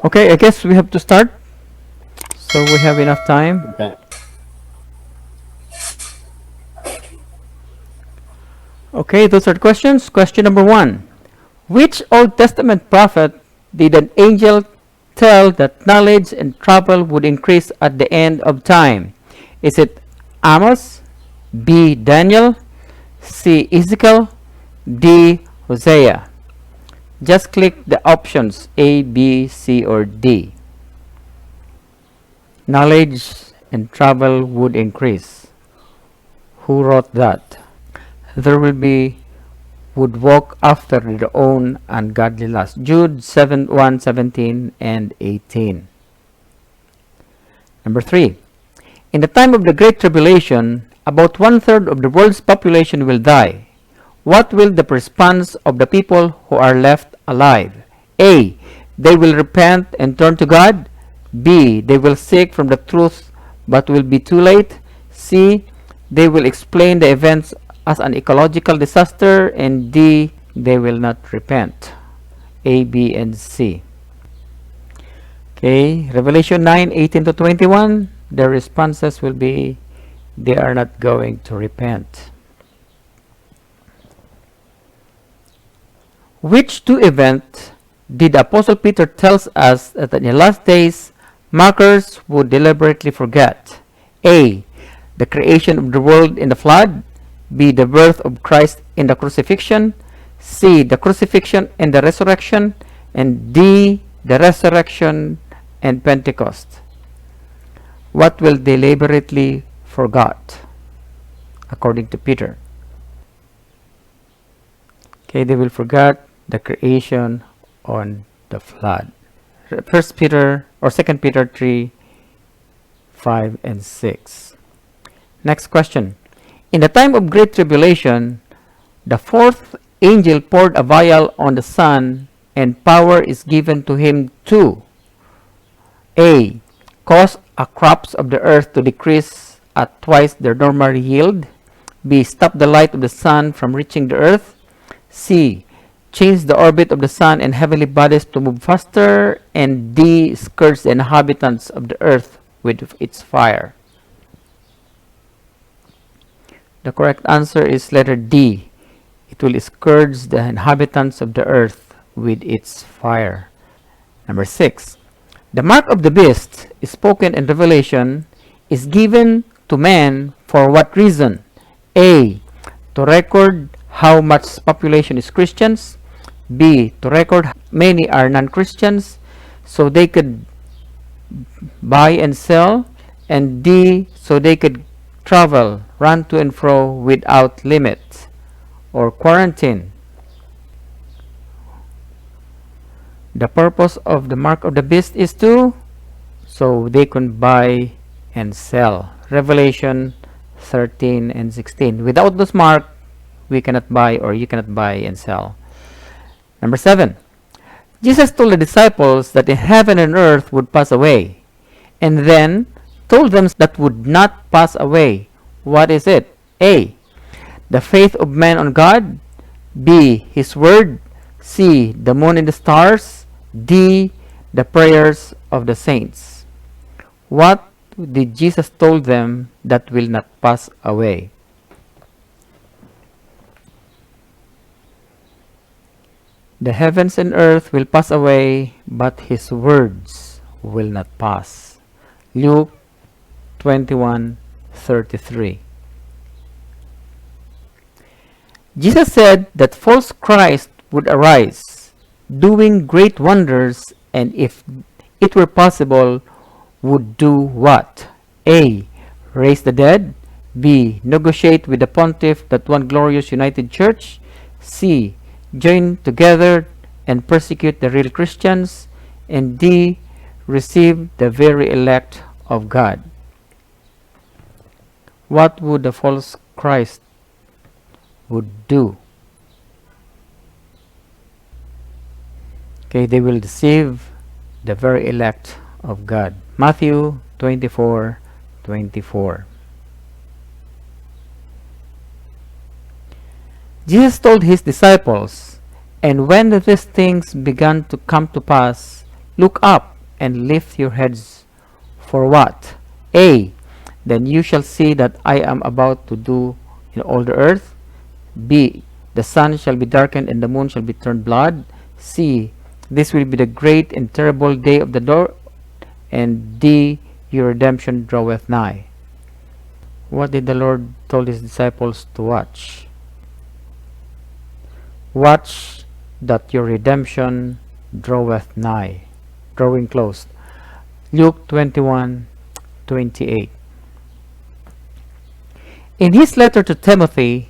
Okay, I guess we have to start. So we have enough time. Okay. Okay, those are the questions. Question number 1. Which Old Testament prophet did an angel tell that knowledge and travel would increase at the end of time? Is it Amos, B. Daniel, C. Ezekiel, D. Hosea? Just click the options A, B, C, or D. Knowledge and travel would increase. Who wrote that? There will be would walk after their own ungodly lust. Jude 7:1, 17 and 18. Number 3. In the time of the Great Tribulation, about 1/3 of the world's population will die. What will the response of the people who are left alive? A. They will repent and turn to God. B. They will seek from the truth but will be too late. C. They will explain the events as an ecological disaster. And D. They will not repent. A, B, and C. Okay, Revelation 9:18-21. The responses will be they are not going to repent. Which two events did Apostle Peter tells us that in the last days mockers would deliberately forget? A. The creation of the world in the flood. B. The birth of Christ in the crucifixion. C. The crucifixion and the resurrection. And D. The resurrection and Pentecost. What will they deliberately forgot, according to Peter? Okay, they will forget the creation on the flood. 1 Peter or 2 Peter 3, 5 and 6. Next question. In the time of great tribulation, the fourth angel poured a vial on the sun, and power is given to him to A. Cause a crops of the earth to decrease at twice their normal yield. B. Stop the light of the sun from reaching the earth. C. Change the orbit of the sun and heavenly bodies to move faster. And D. Scourge the inhabitants of the earth with its fire. The correct answer is letter D. It will scourge the inhabitants of the earth with its fire. Number 6. The mark of the beast is spoken in Revelation is given to man for what reason? A. To record how much population is Christians. B. To record how many are non-Christians so they could buy and sell. And D. So they could travel, run to and fro without limit or quarantine. The purpose of the mark of the beast is so they can buy and sell. Revelation 13 and 16. Without this mark, we cannot buy or you cannot buy and sell. Number 7. Jesus told the disciples that in heaven and earth would pass away, and then told them that would not pass away. What is it? A. The faith of man on God. B. His word. C. The moon and the stars. D. The prayers of the saints. What did Jesus told them that will not pass away? The heavens and earth will pass away, but his words will not pass. Luke 21:33. Jesus said that false Christ would arise, doing great wonders, and if it were possible, would do what? A. Raise the dead. B. Negotiate with the pontiff that one glorious united church. C. Join together and persecute the real Christians. And D. Receive the very elect of God. What would the false Christ would do? Okay, they will deceive the very elect of God. Matthew 24:24. Jesus told his disciples, "And when these things began to come to pass, look up and lift your heads. For what? A. Then you shall see that I am about to do in all the earth. B. The sun shall be darkened and the moon shall be turned blood. C. This will be the great and terrible day of the Lord. And D. Your redemption draweth nigh. What did the Lord told his disciples to watch? Watch that your redemption draweth nigh, drawing close. Luke 21:28. In his letter to Timothy,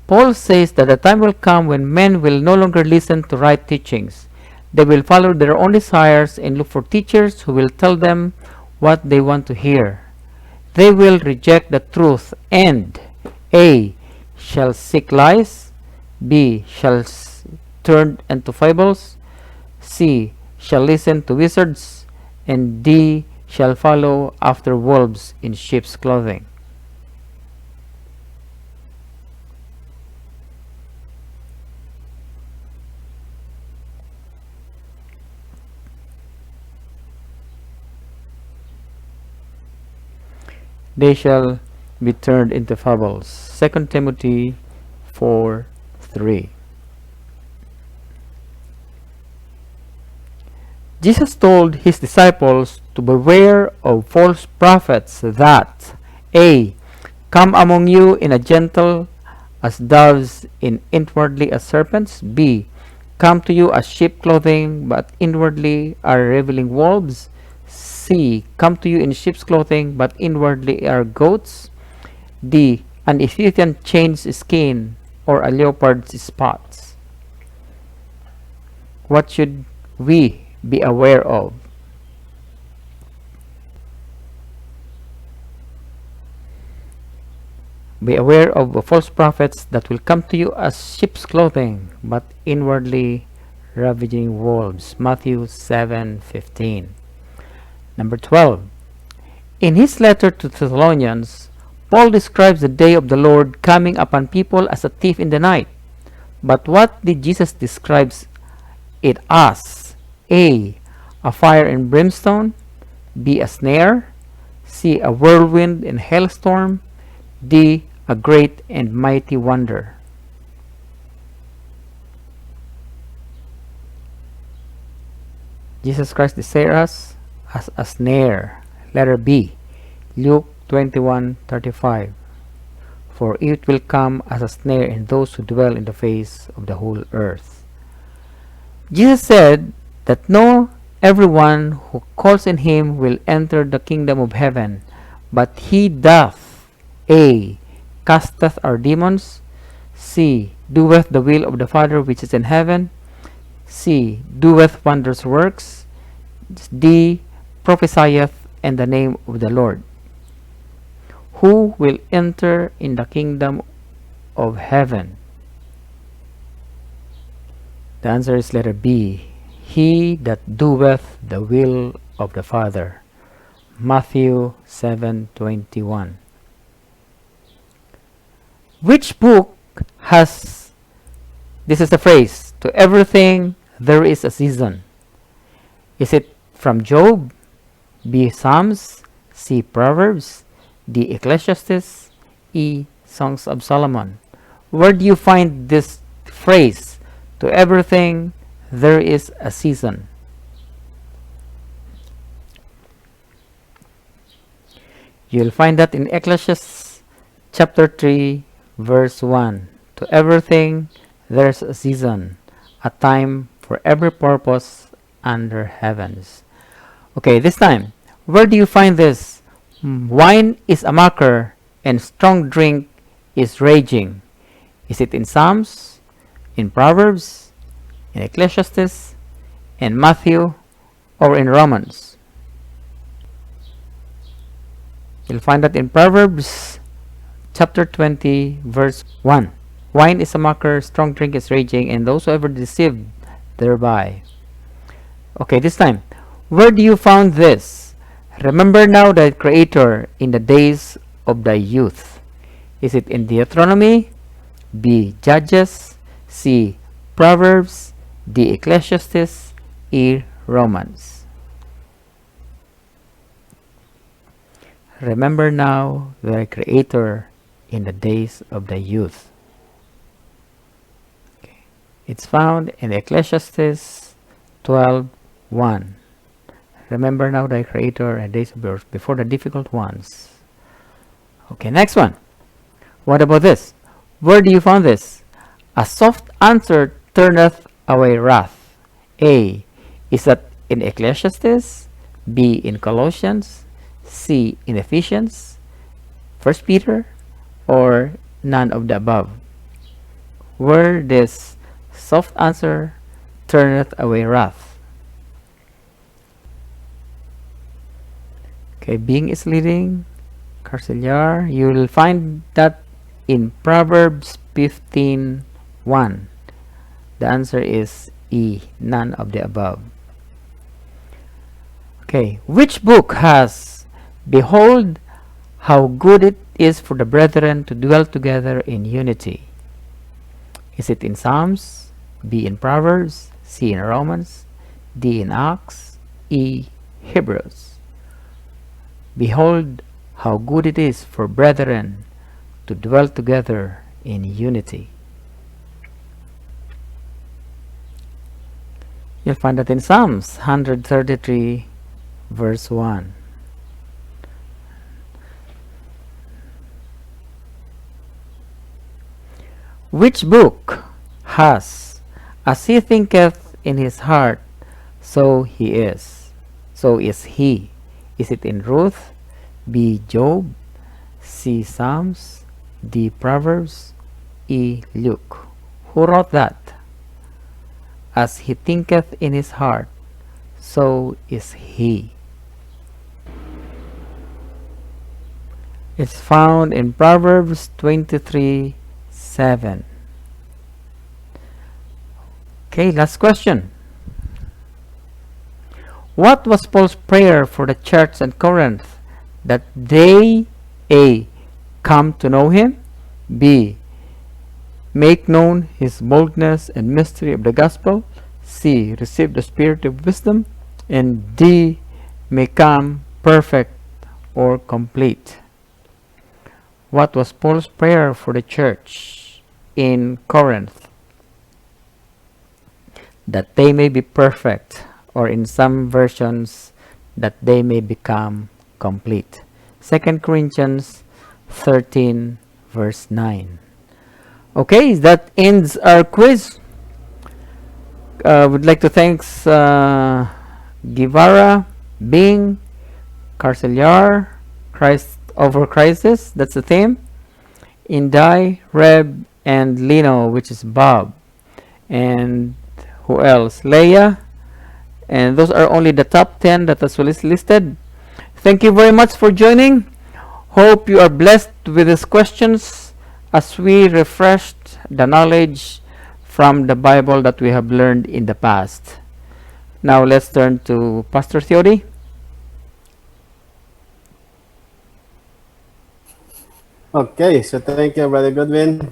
Paul says that the time will come when men will no longer listen to right teachings. They will follow their own desires and look for teachers who will tell them what they want to hear. They will reject the truth and A. Shall seek lies, B. Shall turn into fables, C. Shall listen to wizards, and D. Shall follow after wolves in sheep's clothing. They shall be turned into fables. 2 Timothy 4:3. Jesus told his disciples to beware of false prophets that A. Come among you in a gentle as doves, in inwardly as serpents. B. Come to you as sheep clothing, but inwardly are reveling wolves. C. Come to you in sheep's clothing, but inwardly are goats. D. An Ethiopian chain's skin, or a leopard's spots. What should we be aware of? Be aware of false prophets that will come to you as sheep's clothing, but inwardly ravaging wolves. Matthew 7:15. Number 12. In his letter to Thessalonians, Paul describes the day of the Lord coming upon people as a thief in the night. But what did Jesus describe it as? A. A fire and brimstone. B. A snare. C. A whirlwind and hailstorm. D. A great and mighty wonder. Jesus Christ desires us as a snare. Letter B. Luke 21:35. For it will come as a snare in those who dwell in the face of the whole earth. Jesus said that no everyone who calls in him will enter the kingdom of heaven, but he doth A. Casteth out demons. C. Doeth the will of the Father which is in heaven. C. Doeth wondrous works. D. Prophesieth in the name of the Lord. Who will enter in the kingdom of heaven? The answer is letter B. He that doeth the will of the Father. Matthew 7:21. Which book has, this is the phrase, to everything there is a season? Is it from Job? B. Psalms. C. Proverbs. D. Ecclesiastes. E. Songs of Solomon. Where do you find this phrase, to everything there is a season? You'll find that in Ecclesiastes chapter 3 verse 1. To everything there's a season, a time for every purpose under heavens. Okay, this time, where do you find this? Wine is a mocker and strong drink is raging. Is it in Psalms, in Proverbs, in Ecclesiastes, in Matthew, or in Romans? You'll find that in Proverbs chapter 20 verse 1. Wine is a mocker, strong drink is raging, and those who ever deceived thereby. Okay, this time, where do you found this? Remember now thy Creator in the days of thy youth. Is it in Deuteronomy? B. Judges. C. Proverbs. D. Ecclesiastes. E. Romans. Remember now thy Creator in the days of thy youth. Okay. It's found in Ecclesiastes 12:1. Remember now thy Creator in the days of yours before the difficult ones. Okay, next one. What about this? Where do you find this? A soft answer turneth away wrath. A. Is that in Ecclesiastes? B. In Colossians? C. In Ephesians? 1 Peter? Or none of the above? Where this soft answer turneth away wrath. Okay, being is leading. Carceliar, you will find that in Proverbs 15:1. The answer is E, none of the above. Okay, which book has, behold, how good it is for the brethren to dwell together in unity? Is it in Psalms, B in Proverbs, C in Romans, D in Acts, E Hebrews? Behold, how good it is for brethren to dwell together in unity. You'll find that in Psalms 133 verse 1. Which book has, as he thinketh in his heart, so he is, so is he? Is it in Ruth, B Job, C Psalms, D Proverbs, E Luke? Who wrote that? As he thinketh in his heart, so is he. It's found in Proverbs 23:7. Okay, last question. What was Paul's prayer for the church at Corinth? That they, A, come to know him, B, make known his boldness and mystery of the gospel, C, receive the spirit of wisdom, and D, become perfect or complete. What was Paul's prayer for the church in Corinth? That they may be perfect, or in some versions, that they may become complete. 2 Corinthians 13 verse 9. Okay, that ends our quiz. Would like to thank Guevara, Bing, Carceliar, Christ over Crisis, that's the theme, Indai, Reb, and Lino, which is Bob, and who else? Leia, and those are only the top 10 that was listed. Thank you very much for joining. Hope you are blessed with these questions as we refreshed the knowledge from the Bible that we have learned in the past. Now let's turn to Pastor Theody. Okay, so thank you, Brother Goodwin.